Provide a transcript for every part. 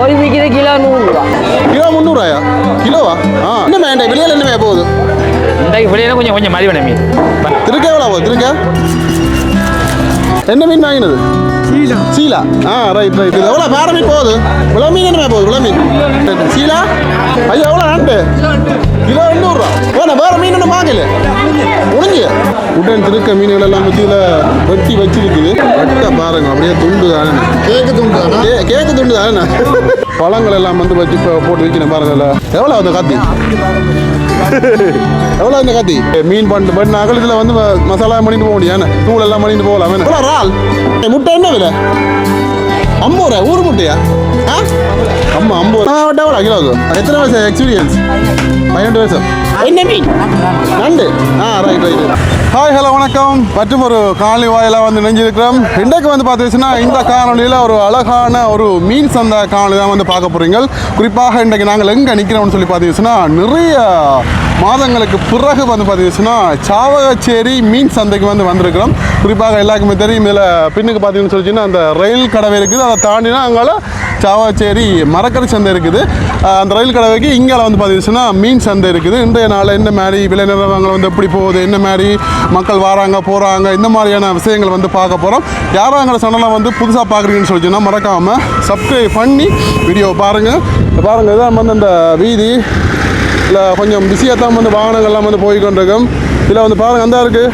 கோழி விற்கிற கிலோ 100 ரூபா. கிலோ 300 ரூபாயா? கிலோவா? என்ன வேண்டாம் வெளியில் என்ன போகுது? இன்றைக்கு வெளியில் கொஞ்சம் மாதிரி வேணும் மீன். திருக்க எவ்வளோ போகுது? திருக்க என்ன மீன் வாங்கினது? சீலா. ரைட். இது எவ்வளோ வேற மீன் போகுது? விள மீன் என்ன போகுது? விள மீன் சீலா. ஐயா எவ்வளோ நண்டு? கிலோ 200 ரூபா. வேற மீன் ஒன்றும் வாங்கல. முடிஞ்சு உடன் திருக்க மீன்கள் எல்லாம் மத்தியில் வெட்டி வச்சிருக்குது. வெட்ட பாருங்க அப்படியே துண்டு தானே. கேக்கு துண்டு தானே. பழங்கள் எல்லாம் வந்து வச்சு போட்டு வைக்கணும் பாருங்கல்ல. எவ்வளோ அந்த கத்தி? எவ்வளோ இந்த கத்தி? மீன் பண்ணு நகல் இதில் வந்து மசாலா பண்ணிட்டு போக முடியாது. தூள் எல்லாம் பண்ணிட்டு போகலாம். எவ்வளோ இறால்? முட்டை என்ன விலை? 50 ரூபா. ஊர் முட்டையா? அம்மா 50 ரூபா. எவ்வளோ கிலோ? எத்தனை வருஷம் எக்ஸ்பீரியன்ஸ்? 12 வருஷம். என்ன மீன்? நண்டு. ரைட். ஹாய் ஹலோ வணக்கம். மற்றும் ஒரு காலை வாயிலாக வந்து நினைஞ்சிருக்கிறோம். இன்றைக்கு வந்து பார்த்துச்சுன்னா இந்த காணொலியில் ஒரு அழகான ஒரு மீன் சந்தை காணொலி தான் வந்து பார்க்க போகிறீங்க. குறிப்பாக இன்றைக்கு நாங்கள் எங்கே நிற்கிறோம்னு சொல்லி பார்த்தீங்கன்னா நிறைய மாதங்களுக்கு பிறகு வந்து பார்த்தீங்கன்னா சாவகச்சேரி மீன் சந்தைக்கு வந்து வந்திருக்கிறோம். குறிப்பாக எல்லாருக்குமே தெரியும். இதில் பின்னுக்கு பார்த்தீங்கன்னு சொல்லிச்சுன்னா அந்த ரயில் கடவை இருக்குது. அதை தாண்டினா அங்கால சாவகச்சேரி மரக்கறி சந்தை இருக்குது. அந்த ரயில் கடவைக்கு இங்கால வந்து பார்த்தீங்கன்னா மீன் சந்தை இருக்குது. இன்றைய நாள் என்ன மாதிரி விலை நிலவரங்கள் வந்து எப்படி போகுது, என்ன மாதிரி மக்கள் வராங்க போகிறாங்க, இந்த மாதிரியான விஷயங்கள் வந்து பார்க்க போகிறோம். யாரும் எங்களை சேனலை வந்து புதுசாக பார்க்குறீங்கன்னு சொல்லிச்சுன்னா மறக்காமல் சப்ஸ்கிரைப் பண்ணி வீடியோ பாருங்கள். இதான் வந்து அந்த வீதி இல்லை கொஞ்சம் பிஸியாக தான் வந்து வாகனங்கள்லாம் வந்து போய்கொண்டிருக்கும். இதில் வந்து பாருங்கள் அந்த இருக்குது.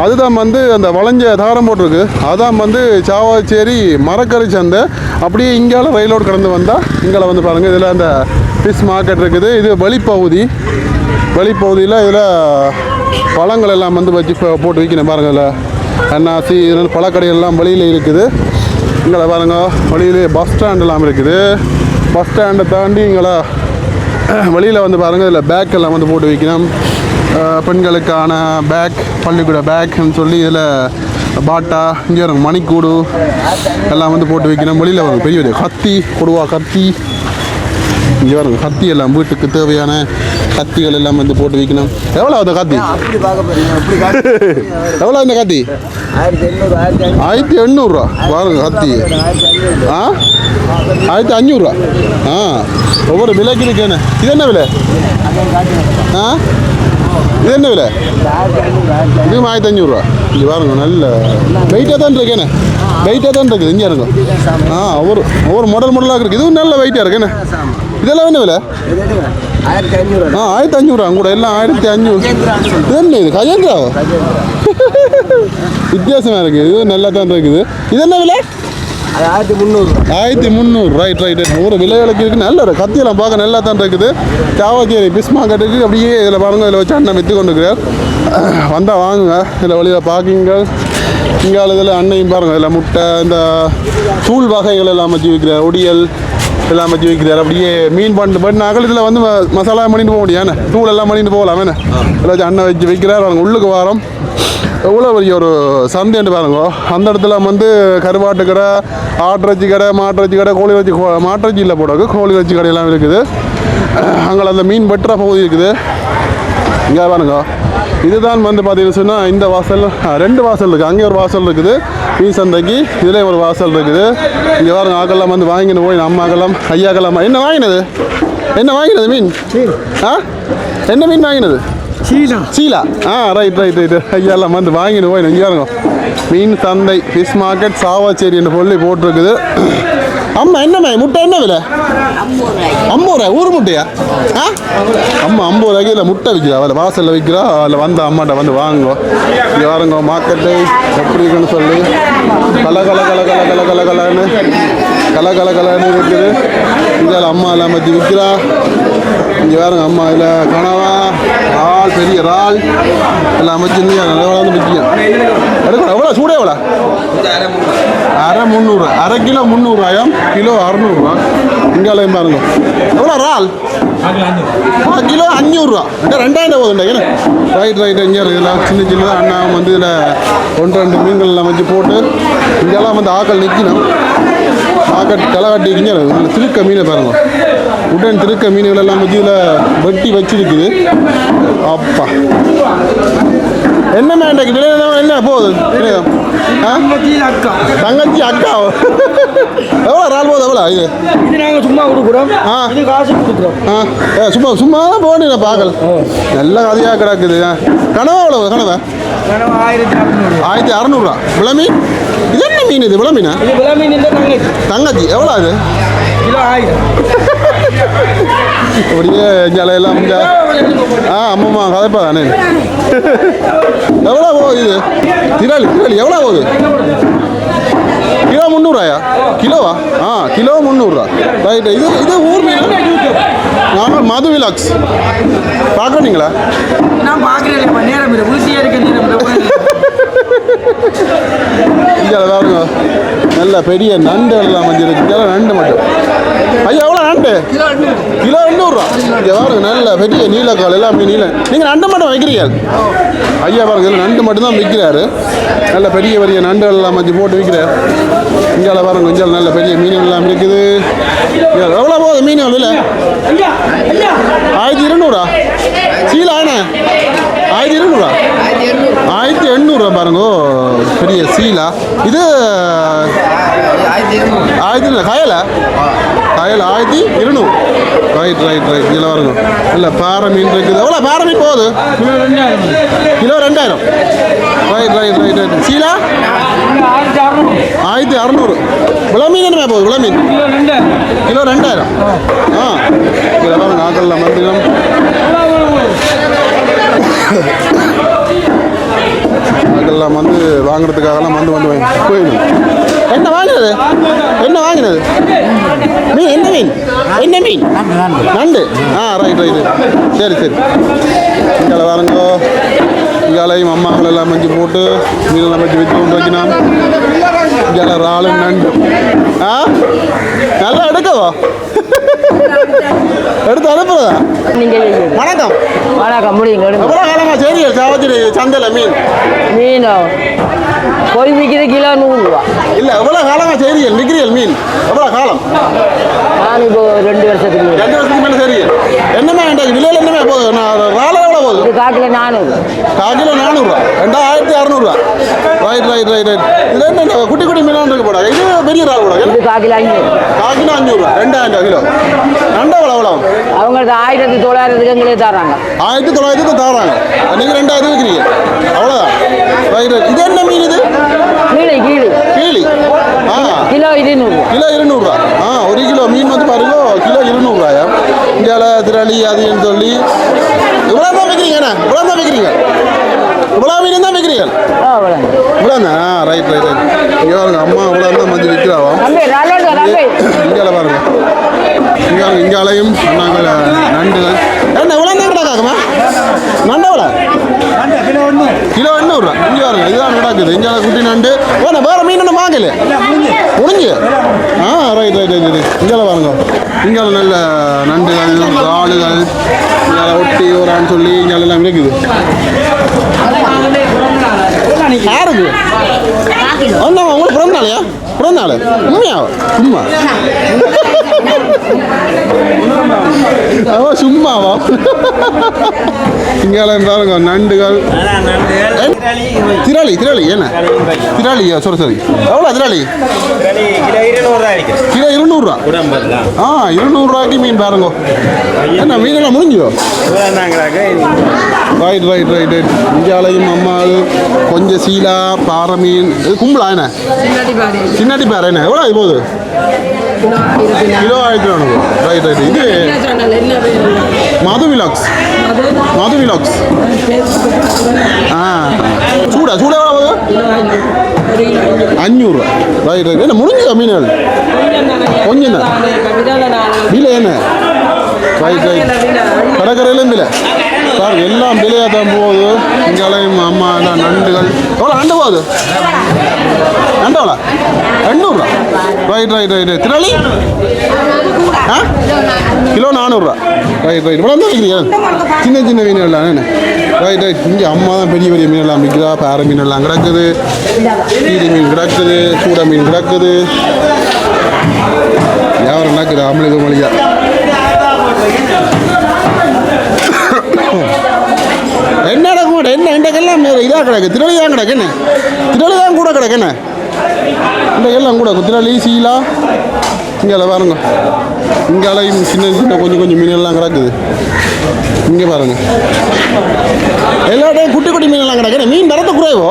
அதுதான் வந்து அந்த வளைஞ்ச தாரம் போட்டிருக்கு. அதான் வந்து சாவகச்சேரி மரக்கறி சந்தை. அப்படியே இங்கால ரயிலோடு கடந்து வந்தால் இங்கால வந்து பாருங்கள் இதில் அந்த ஃபிஷ் மார்க்கெட் இருக்குது. இது வெளிப்பகுதியில் இதில் பழங்கள் எல்லாம் வந்து வச்சு போட்டு வைக்கணும் பாருங்கள். இதில் அன்னாசி இதில் பழக்கடைகள்லாம் வெளியில் இருக்குது. இங்கே பாருங்கள் வெளியிலே பஸ் ஸ்டாண்ட் எல்லாம் இருக்குது. பஸ் ஸ்டாண்டை தாண்டி இங்கே வெளியில் வந்து பாருங்கள் இதில் பேக் எல்லாம் வந்து போட்டு வைக்கணும். பெண்களுக்கான பேக், பள்ளிக்கூட பேக்னு சொல்லி இதில் பாட்டா இங்கே இருக்கும் மணிக்கூடு எல்லாம் வந்து போட்டு வைக்கணும். வெளியில் வரும் பெரிய கத்தி கொடுவா கத்தி இங்கே வரும் கத்தி எல்லாம் வீட்டுக்கு தேவையான கத்திகள் எல்லாம் வந்து போட்டு வைக்கணும். எவ்வளோ அந்த கத்தி? எவ்வளோ இந்த கத்தி? 1800 ரூபா. பாருங்க கத்தி 1500 ரூபா. ஒவ்வொரு விலைக்கு இருக்கேன்னு. இது என்ன விலை? இது என்ன விலை? இது 1500 ரூபா. இங்கே பாருங்க நல்ல வெயிட்டாக தான் இருக்கேண்ணே. வெயிட்டாக தான் இருக்குது. இங்கே இருக்கும். ஒவ்வொரு மாடலாக இருக்குது. இதுவும் நல்ல வெயிட்டாக இருக்குண்ணே. இதெல்லாம் என்ன விலை? 1500 ரூபா. கூட எல்லாம் 1500. இது என்ன இது? கஜேந்திராவா? வித்தியாசமாக இருக்குது. இது நல்லா தான் இருக்குது. இது என்ன விலை? 1300. ரைட். ஒரு விலைகளுக்கு இருக்குது. நல்ல கத்தியெல்லாம் பார்க்க நல்லா தான் இருக்குது. சாவகச்சேரி ஃபிஷ் மார்க்கெட்டுக்கு அப்படியே இதில் பாருங்கள். இதில் வச்சு அண்ணன் விற்று கொண்டு இருக்கிறார். வந்தால் வாங்குங்க. இதில் வழியில் பார்க்கிங்க. இங்கால இதில் அன்னையும் பாருங்கள். இதில் முட்டை இந்த தூள் வகைகள் எல்லாம் வச்சு விற்கிறார். ஒடியல் எல்லாம் வச்சு வைக்கிறார். அப்படியே மீன் பண்ணு அகல் இதில் வந்து மசாலா பண்ணிட்டு போக முடியாது. தூள் எல்லாம் பண்ணிட்டு போகலாம். வேணே இதில் வச்சு அண்ணன் வச்சு வைக்கிறார். அவங்க உள்ளுக்கு வாரம் எவ்வளோ பெரிய ஒரு சந்தைன்னு பாருங்க. அந்த இடத்துல வந்து கருவாட்டு கடை, ஆட்டிறச்சி கடை, மாட்டிறச்சி கடை, கோழி வச்சு மாட்டிறச்சி இல்லை போடாது கோழி வச்சு கடையெல்லாம் இருக்குது. அங்கே அந்த மீன் வெட்டுற பகுதி இருக்குது. இங்கே பாருங்க. இதுதான் வந்து பார்த்தீங்கன்னு சொன்னால் இந்த வாசல் 2 வாசல் இருக்குது. அங்கே ஒரு வாசல் இருக்குது மீன் சந்தைக்கு. இதில் ஒரு வாசல் இருக்குது. இங்கே பாருங்க ஆக்கெல்லாம் வந்து வாங்கிட்டு போய் அம்மாக்கெல்லாம் ஐயாக்கெல்லாம் என்ன வாங்கினது மீன்? என்ன மீன் வாங்கினது? சீலா. ரைட். ஐயாலாம் வந்து வாங்கிட்டு போய் இங்கே பாருங்க மீன் சந்தை ஃபிஷ் மார்க்கெட் சாவகச்சேரி என்று சொல்லி போட்டிருக்குது. அம்மா என்ன முட்டை என்ன விலை? 50 ரூபா. ஊர் முட்டையா? அம்மா 50 ரூபாய்க்கு இல்லை முட்டை விற்கிறா. அதில் வாசலில் விற்கிறா. அதில் வந்து அம்மாட்ட வந்து வாங்குவோம். இங்கே வாருங்க மார்க்கெட்டு எப்படி இருக்குன்னு சொல்லி கலன்னு இருக்குது. இங்கே அம்மா எல்லாம் வச்சு விற்கிறா. இங்கே வேறுங்க அம்மா இதில் கனவா இறால், பெரிய இறால் எல்லாம் அமைச்சு வந்து விற்கும். எடுக்கணும். எவ்வளோ சூடே எவ்வளோ? அரை 300. அரை கிலோ 300 ரூபாயாம். கிலோ 600 ரூபா. இங்காலையும் பாருங்க எவ்வளோ இறால்? கிலோ 500 ரூபா. 2000 போகுதுண்டா. ரைட். இங்கே இதெல்லாம் சின்ன அண்ணா வந்து இதில் 1-2 மீன்கள் எல்லாம் வச்சு போட்டு இங்கெல்லாம் வந்து ஆக்கள் நிற்கணும். களை கட்டிக்கிங்க திருக்க மீனை பாருங்க உடன் திருக்க மீன்கள் எல்லாம் வச்சு இதில் வெட்டி வச்சிருக்குது அப்பா என்ன மேண்டைக்கு என்ன போகுது தங்கச்சி அக்கா எவ்வளோ ரால் போகுது எவ்வளோ இது நாங்கள் சும்மா கொடுக்குறோம் இது காசு கொடுக்குறோம் சும்மா சும்மா போனீங்க பார்க்கல நல்ல கதையாக கிடக்குது கனவா எவ்வளோ கனவை 1600 விளமீன் இது என்ன மீன் இது விளமீனா இது விளமீன் இல்லை தங்கச்சி எவ்வளோ அது கிலோ 1000 அப்படியே ஜலையெல்லாம் ஆமாம்மா கதைப்பா தானே எவ்வளோ போகுது இது திராளி எவ்வளோ போகுது கிலோ 300 கிலோவா கிலோ 300 ரைட்டு இது ஊர் மீன் நாங்கள் மது விலாக்ஸ் பார்க்குறீங்களா நான் பார்க்குறேன் நேரம் இல்லை ஊசியாக இருக்க நேரம் இங்கே பாருங்க நல்ல பெரிய நண்டு எல்லாம் வந்துருக்கு நண்டு மட்டும் ஐயா எவ்வளோ நண்டு கிலோ 200 இங்கே பாருங்க நல்ல பெரிய நீலக்கால் எல்லாமே நீல நீங்கள் நண்டு மட்டும் வைக்கிறீங்க ஐயா பாருங்க இதில் நண்டு மட்டும் தான் விற்கிறாரு நல்ல பெரிய பெரிய நண்டு எல்லாம் வச்சு போட்டு விற்கிறார் இங்கே பாருங்க கொஞ்சம் நல்ல பெரிய மீன் எல்லாம் இருக்குது எவ்வளோ போகுது மீன் இல்லை 1200 சீலா என்ன 1200 1800 பாருங்க பெரிய சீலா இது 1200 கயலை 1200 ரைட் இதில் பாருங்க இல்லை பாறை மீன் இருக்குது எவ்வளோ பாறை மீன் போகுது கிலோ 2000 ரைட் சீலா 1600 விளமீன் என்ன போகுது விளமீன் கிலோ 2000 இதில் பாருங்க ஆக்கல்ல மந்திரம் அதெல்லாம் வந்து வாங்குறதுக்காகலாம் வந்து போயிடும் என்ன வாங்கினது மீன் என்ன மீன் நண்டு ரைட் சரி இங்கே வாருங்கோ இங்காலையும் அம்மாக்கள் எல்லாம் மஞ்சு போட்டு மீனெல்லாம் வச்சு வச்சு கொண்டு வைக்கணும் இங்கே ராளும் நண்டு நல்லா எடுக்கவா எடுத்து அனுப்புறதா வணக்கம் முடியுங்க எவ்வளோ காலமா செய்திகள் சாவச்சிரி சந்தையில் மீன் பொறி விற்கிது கிலோ 100 ரூபா இல்லை எவ்வளோ காலமா செய்திகள் விற்கிறீர்கள் மீன் எவ்வளோ காலம் நான் இப்போ 2 வருஷத்துக்கு மேலே செய்திகள் என்னமே வேண்டாம் விலையில் என்னமே போகுது ராலை எவ்வளோ போகுது இது காக்கிலோ 400 காக்கிலோ 400 2600 ரைட் இதில் என்ன குட்டி மீனாக இருக்கு போட இது பெரிய ரால் கூட இது காக்கிலோ 500 2000 கிலோ நண்டை எவ்வளோ அவங்களுக்கு 1900 எங்களே தராங்க 1900 தராங்க நீங்கள் 2000 விற்கிறீங்க அவ்வளோதான் ரைட் இது என்ன மீன் இது கீழி கிலோ 200 1 கிலோ மீன் வந்து பாருங்க கிலோ 200 இங்கே திரளி அதுன்னு சொல்லி இவ்வளோ தான் விற்கிறீங்க இவ்வளோ மீன் தான் விற்கிறீங்க இவ்வளோ தான் ரைட் இங்கே பாருங்க அம்மா இவ்வளோ தான் மஞ்சள் விற்கிறாவா இங்கே பாருங்க இங்காலையும் நாங்கள் நண்டுகள் என்ன இவ்வளோ தான் கிடக்காக்குமா நண்டு எவ்வளோ கிலோ 800 இங்கே பாருங்க இதுதான் கிடக்குது இங்கே குட்டி நண்டு வேறு மீன் ஒன்று வாங்கல முடிஞ்சு ரைட் இங்கே பாருங்க இங்கே நல்ல நண்டுகள் ஆளுகள் இங்கே ஒட்டி வரான்னு சொல்லி இங்கே எல்லாம் இருக்குது யாருக்கு உங்களுக்கு பிறந்த நாள் உண்மையாவா சும்மாவா இங்கே பாருங்க நண்டுகள் திராளி என்ன திராளியா சரி எவ்வளோ திராளி கிலோ 200 200 மீன் பாருங்க என்ன மீனெல்லாம் முடிஞ்சோ ரைட் இந்தியாலையும் அம்மா கொஞ்சம் சீலா பாறை மீன் இது கும்பலா என்ன சின்னாடி பாறை என்ன எவ்வளோ இது போகுது கிலோ 1200 ரைட் இது மது விலாக்ஸ் சூடா எவ்வளோ 500 ரைட் என்ன முடிஞ்சா மீன்கள் கொஞ்சம் விலை என்ன ரைட் கடற்கரையிலும் விலை சார் எல்லாம் விலையாக தான் போகுது இங்கேயும் அம்மா எல்லாம் நண்டுகள் எவ்வளோ நண்டு போகுது நண்டு எவ்வளோ 800 ரைட் திரளி கிலோ 400 ரைட் இவ்வளோ தான் விற்கிறீங்க சின்ன மீன் எல்லாம் என்ன ரைட் இங்கே அம்மா தான் பெரிய மீன் எல்லாம் விற்கிறா பாறை மீன் எல்லாம் கிடக்குது கீரி மீன் கிடக்குது சூட மீன் கிடக்குது வியாபாரம் நடக்குது அம்மளுக்கு மொழியா. என்னடா கூட என்ன இன்றைக்கெல்லாம் இதாக கிடக்கு, திரளி தான் கிடக்கு, என்ன திரளி தான் கூட கிடக்கு, என்ன இன்றைக்கெல்லாம் கூட திரளி சீலா. இங்கே பாருங்க, இங்காலையும் சின்ன சின்ன கொஞ்சம் கொஞ்சம் மீனெல்லாம் கிடக்குது. இங்கே பாருங்க, எல்லா டைம் குட்டி குட்டி மீனெல்லாம் கிடக்கு. மீன் வரத்து குறைவோ?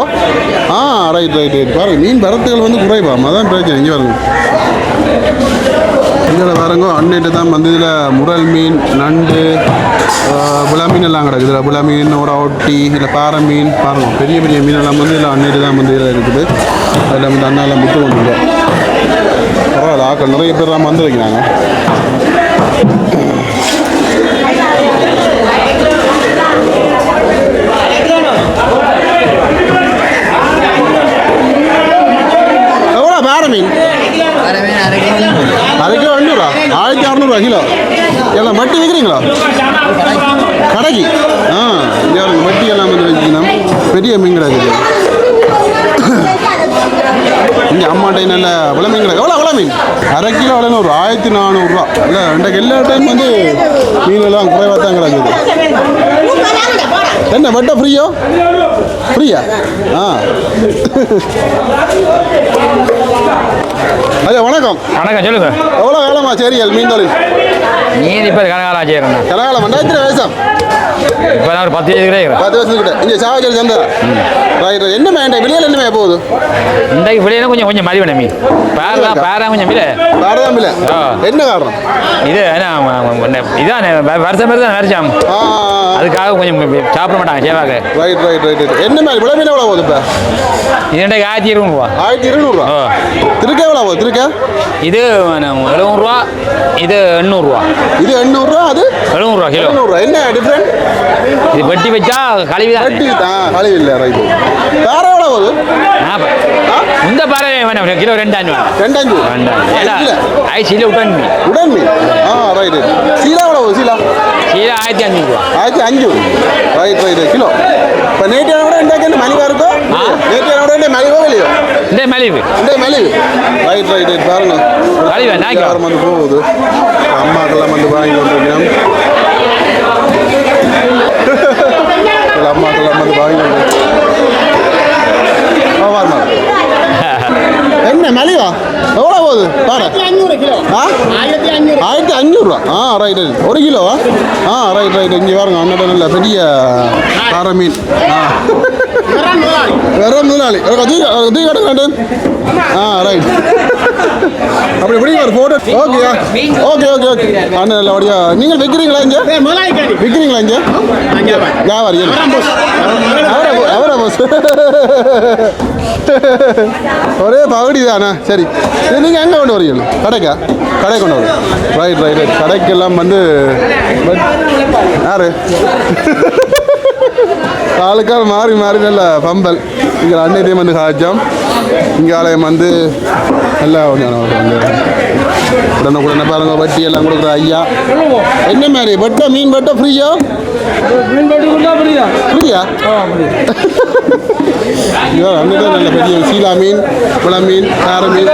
Right right right. பாருங்க, மீன் வரத்துகள் வந்து குறைவா, அதான் பிரச்சனை. இங்கே பாருங்க, இதில் பாருங்க அன்னைட்டு தான் வந்து இதில் முரல் மீன், நண்டு, புலா மீன் எல்லாம் கிடக்குது. இதில் புலா மீன், ஒரு ஒட்டி, இல்லை பாறை மீன் பாருங்க, பெரிய பெரிய மீனெல்லாம் வந்து இதில் அன்னைட்டு தான் வந்து இதில் இருக்குது. அதில் வந்து அண்ணாலாம் முட்டு கொண்டுருக்கோம். பரவாயில்ல, ஆக்கள் நிறைய பேர் தான் வந்து வைக்கிறாங்க. எவ்வளோ பாறை மீன்? அரை கிலோ 200 1600 கிலோ. எல்லாம் மட்டி வைக்கிறீங்களா கடைக்கு? இங்கே மட்டி எல்லாம் வந்து வச்சுக்கணும். பெரிய மீன் கிடக்குது இங்கே. அம்மாட்டை நல்ல விலை மீன் கிடக்கு. எவ்வளோ மீன்? அரை கிலோ 100 1400 இல்லை. இன்றைக்கு எல்லா டைம் வந்து மீன் எல்லாம் குறைவாக தான் கிடக்குது. என்ன வெட்ட ஃப்ரீயோ? ஃப்ரீயா? ஐயா வணக்கம். வணக்கம், சொல்லுங்க. எவ்வளோ காலமா சேரியல் மீன் தொழில்? மீன் இப்போ கனகாலம் செய்யறேன். கனகாலம் எத்தனை வயசாம்? இப்போ நான் ஒரு 10 வயசுக்கு 10 வருஷத்துக்கிட்ட. இங்கே சாவச்சல் சந்தா. ரைட். என்ன மேண்டை வெளியில் என்ன போகுது? இன்றைக்கு வெளியே கொஞ்சம் கொஞ்சம் மதி வேணும் மீன். பேரா கொஞ்சம் இல்லை. பேரதான் இல்லை. என்ன காரணம்? இது இதான் வருஷம் தான் வரிச்சாம். அதுக்காக கொஞ்சம் சாப்பிட மாட்டாங்க சேவாக்கு. Right right right right. என்ன மாதிரி விலை மீன் எவ்வளோ போகுது இப்போ? இது இன்றைக்கு 1200 ரூபா. 1200 திருக்க எவ்வளோ போகுது? திருக்க இது 700 ரூபா, இது 800 ரூபா. இது 800 ரூபா, அது 700 ரூபா கிலோ. 700 ரூபா. என்ன டிஃப்ரெண்ட்? இது வெட்டி வச்சா கழுவி தான். வெட்டி தான் கழுவி இல்லை. ரைட். வேற எவ்வளோ போகுது? இந்த பாறை வேணும் கிலோ 2,500. 2,500. சீலா உடன் மீன். உடன் மீன். ரைட். சீலா எவ்வளோ போகுது? சீலா 1500 ரூபா. 1500. Right right kilo. இப்போ நேற்று கூட இன்றைக்கு என்ன மலிவாக இருக்கும்? நேற்று கூட என்ன மலிவோ இல்லையோ? இந்த மலிவு. இந்த மலிவு. Right right right. பாருங்க, மலிவு வந்து போகுது. அம்மாக்கெல்லாம் வந்து வாங்கி கொண்டிருக்கோம். அம்மாக்கெல்லாம் வந்து வாங்கி கொண்டு என்ன மலிவா எவ்வளோ போகுது பாரு? 1500 கிலோ. 1500 ரூபா. Right right. 1 கிலோவா? Right right. இங்கே பாருங்க, அண்ணன் நல்ல பெரிய பாறை மீன். வேற முதலாளி தூக்கி காட்டுங்க. ரைட். அப்படி எப்படி ஒரு ஃபோட்டோ? ஓகேயா? Okay okay okay. அண்ணன் நல்ல வழியா. நீங்கள் விற்கிறீங்களா இங்கே? விற்கிறீங்களா இங்கே? வியாபாரி அவரா போஸ்? ஒரே பகுதி தானே. சரி, இது நீங்கள் எங்கே கொண்டு வரீங்க? கடைக்கா? கடை கொண்டு வரும். Right right right. கடைக்கெல்லாம் வந்து யாரு ஆளுக்கால் மாறி மாறி நல்ல பம்பல். இங்கே அன்னையிலையும் வந்து காய்ச்சோம். இங்கே ஆலயம் வந்து நல்லா வந்து உடனே பாருங்க, வட்டி எல்லாம் கொடுக்குற ஐயா. என்ன மாதிரி வெட்ட மீன் வெட்ட ஃப்ரீயா? ஃப்ரீயா? அன்னைக்கு நல்ல பெரிய சீலா மீன், புல மீன், கார மீன்,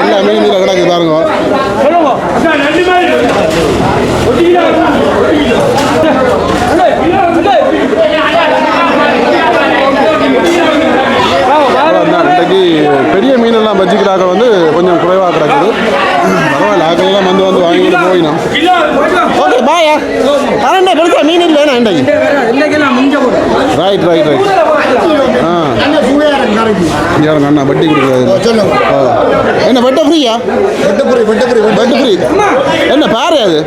எல்லா மீன் இதில் கிடக்குது பாருங்க. இன்றைக்கு பெரிய மீனெல்லாம் வச்சுக்கிறாங்க வந்து கொஞ்சம் குறைவாக கிடக்குது. பரவாயில்ல, ஆக்கெல்லாம் வந்து வந்து வாங்கிட்டு போயிடும். ஓகே பாயா. ஆனால் பெருசாக மீன் இல்லைண்ணா இன்றைக்கு. Right right right. யாருங்க அண்ணா வட்டி கொடுக்குறாரு? என்ன வெட்ட ஃப்ரீயா? வெட்ட ஃப்ரீ. என்ன பாரு அது?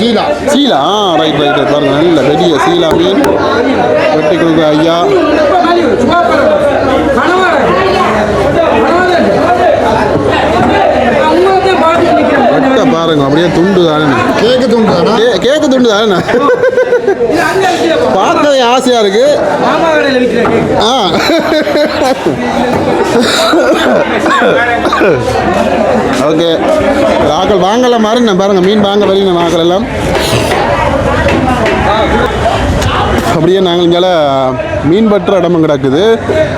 சீலா. சீலா. Right right right. பாருங்க, நல்ல பெரிய சீலா மீன் வெட்டி கொடுக்குற ஐயா. பாருங்க, அப்படியே துண்டு தானே. கேக்கு துண்டு தானே. பார்க்கவே ஆசையா இருக்கு. ஓகே, ஆக்கள் வாங்கலாம் மாறின பாருங்க, மீன் வாங்க வரீங்க ஆக்கள் எல்லாம். அப்படியே நாங்கள் இங்கே மீன் பற்ற இடமும் கிடக்குது.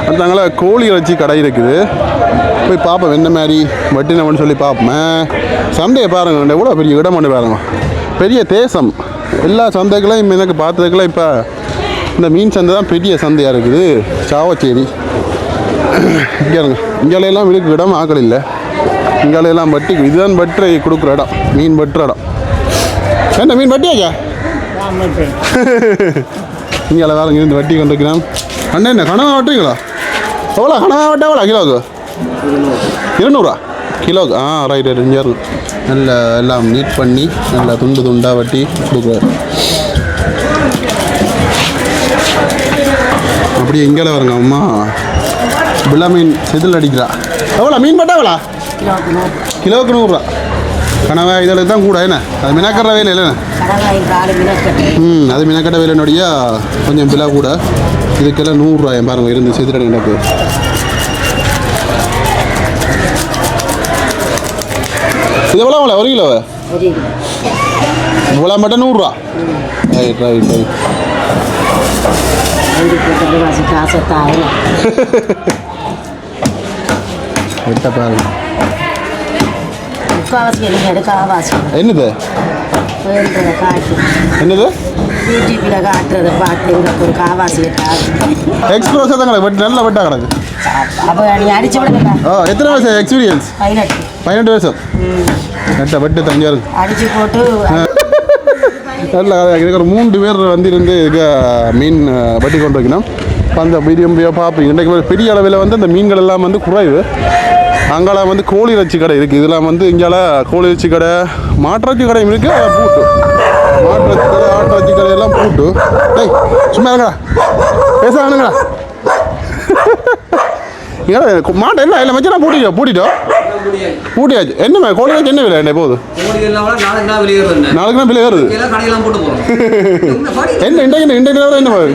அதனால கோழி இறைச்சி கடை இருக்குது. போய் பார்ப்போம் என்ன மாதிரி வட்டினவன்னு சொல்லி பார்ப்போம். சந்தையை பாருங்க, எவ்வளோ பெரிய இடம் ஒன்று பாருங்க, பெரிய தேசம். எல்லா சந்தைகளையும் எனக்கு பார்த்ததுக்கெல்லாம் இப்போ இந்த மீன் சந்தை தான் பெரிய சந்தையாக இருக்குது. சாவச்சேரி இங்கே இருங்க, இங்கேலாம் இருக்கு இடம் ஆக்கள் இல்லை. இங்கெல்லாம் வட்டி, இதுதான் வட்டி கொடுக்குற இடம், மீன் வட்டுற இடம். என்ன மீன் வட்டியாச்சா? இங்கே வேலைங்க இருந்து வட்டி கொண்டிருக்கிறோம். அண்ணன் என்ன கனவா வட்டுறீங்களா? எவ்வளோ கனவா வட்டா எவ்வளோ கிலோவுக்கு? 200 கிலோவுக்கு. Right right. இங்கே இருக்கும் நல்லா எல்லாம் நீட் பண்ணி நல்லா துண்டு துண்டாக வட்டி கொடுக்குறாரு. அப்படியே இங்கே வருங்க அம்மா பிள்ளை மீன் செதில் அடிக்கிறா. எவ்வளோ மீன் பட்டா எவ்வளோ? கிலோவுக்கு 100 ரூபா. கனவா இதில் தான் கூட என்ன அது மினக்கட்டுற வேலை இல்லைண்ணே. அது மினக்கட்ட வேலைனுடைய கொஞ்சம் விலை கூட. இதுக்கெல்லாம் 100 ரூபாய் பாருங்கள் இருந்து செதில் எனக்கு. இது எவ்வளோ 1 கிலோ? இவ்வளோ மட்டும் 100 ரூபா. Right right right. எடுத்த பாருங்க. என்னது என்னது எக்ஸ்பிரஸ் தாங்க நல்ல வெட்டா கிடக்கு. எத்தனை வருஷம் எக்ஸ்பீரியன்ஸ்? 18 வருஷம். நெட்டை வெட்டு தஞ்சாரு அடிச்சு போட்டு நல்ல இதுக்கு ஒரு 3 பேர் வந்து இதுக்கு மீன் வெட்டி கொண்டு வைக்கணும். இப்போ அந்த வீடியோ பார்ப்பீங்க. இன்றைக்கு பெரிய அளவில் வந்து அந்த மீன்கள் எல்லாம் வந்து குறைவு. அங்கால வந்து கோழி இறைச்சி கடை இருக்குது. இதெல்லாம் வந்து இங்கால கோழி இறைச்சி கடை, மாட்டிறைச்சி கடையும் இருக்குது. அதை பூட்டு மாட்டிறைச்சி கடை, ஆட்டிறைச்சி கடை எல்லாம் பூட்டு. டேய் சும்மா இருங்கடா, பேசானுங்களா? மாட்டை என்ன இல்லை மச்சா பூட்டிட்டோம் பூட்டியாச்சு. என்ன கோழி இறைச்சி என்ன விலை என்ன போகுது? நாளைக்கு விலை ஏறுது. என்ன இன்றைக்கு என்ன போகுது?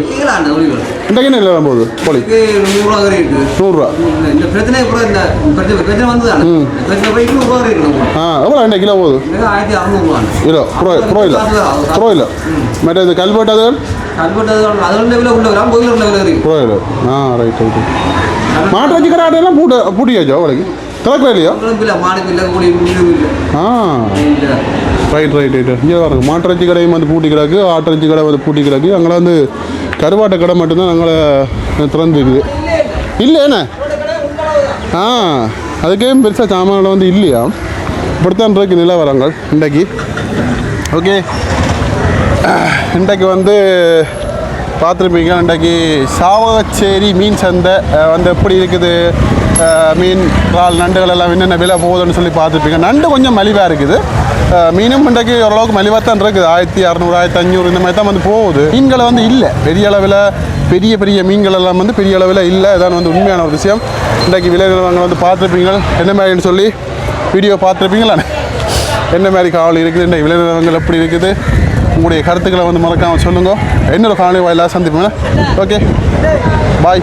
இன்றைக்கு என்ன இல்லை போகுது கோழி? 100 ரூபா. எவ்வளோ என்ன கிலோ போகுது? கிலோ ப்ரோ இல்லை மற்ற இது கல்வெட்டு ப்ரோ இல்லை. Right right. மாட்டு வச்சு கடை ஆட்டையெல்லாம் பூட்டியாச்சோ அவளுக்கு திறக்கவே இல்லையோ? Right right right. இங்கே பாருங்க மாட்டிறைச்சி கடையும் வந்து பூட்டி கிடக்கு, ஆட்டிறைச்சி கடை வந்து பூட்டி கிடக்கு. அங்கே வந்து கருவாட்டை கடை மட்டும்தான் அங்கே திறந்துருக்குது. இல்லைண்ணே அதுக்கே பெருசாக சாமான்கள் வந்து இல்லையா? இப்படித்தான் இருக்கு நிலவரங்கள் இன்றைக்கு. ஓகே, இன்றைக்கு வந்து பார்த்துருப்பீங்க. இன்றைக்கு சாவகச்சேரி மீன் சந்தை வந்து எப்படி இருக்குது, மீன் இறால் நண்டுகள் எல்லாம் என்னென்ன விலை போகுதுன்னு சொல்லி பார்த்துருப்பீங்க. நண்டு கொஞ்சம் மலிவாக இருக்குது, மீனும் இன்றைக்கு ஓரளவுக்கு மலிவாக தான் இருக்குது. 1600 1500 இந்த மாதிரி தான் வந்து போகுது. மீன்களை வந்து இல்லை பெரிய அளவில், பெரிய பெரிய மீன்கள் எல்லாம் வந்து பெரிய அளவில் இல்லை. இதான் வந்து உண்மையான ஒரு விஷயம். இன்றைக்கு விலை நிலவரங்கள் வந்து பார்த்துருப்பீங்க. என்ன மாதிரின்னு சொல்லி வீடியோ பார்த்துருப்பீங்களா, என்ன மாதிரி காவல் இருக்குது, இன்றைக்கு விலை நிலவரங்கள் எப்படி இருக்குது, உங்களுடைய கருத்துக்களை வந்து மறக்காமல் சொல்லுங்கள். இன்னொரு காணொளி வாயிலாக சந்திப்போம். Okay bye.